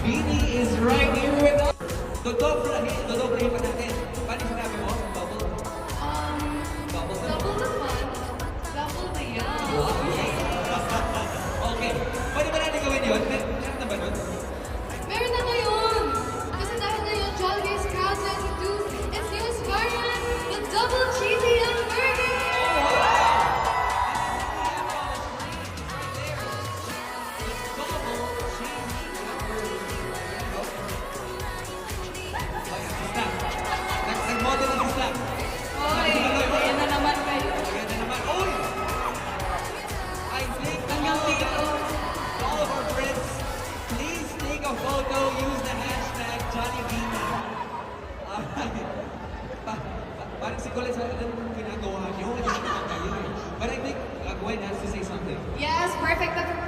Beanie is right here with us. Dodoblehin pa natin. Paano sinabi mo? Double? Double the fun. Double the yum. Okay. Pwede ba natin gawin yun? Meron na ba nun? Meron na ngayon! Kasi dahil ngayon, Jollibee's proud to introduce its newest variant, the Double Cheesy Hamburger! Nag-model na sila. Oy, ayan na naman kayo. Ayan na naman. Oy! I think Hanggang dito. all of our friends, please take a photo, use the hashtag JollyBeanie. Parang si Colette sa anong ginagawa niyo? But I think Gwen has to say something. Yes, perfect.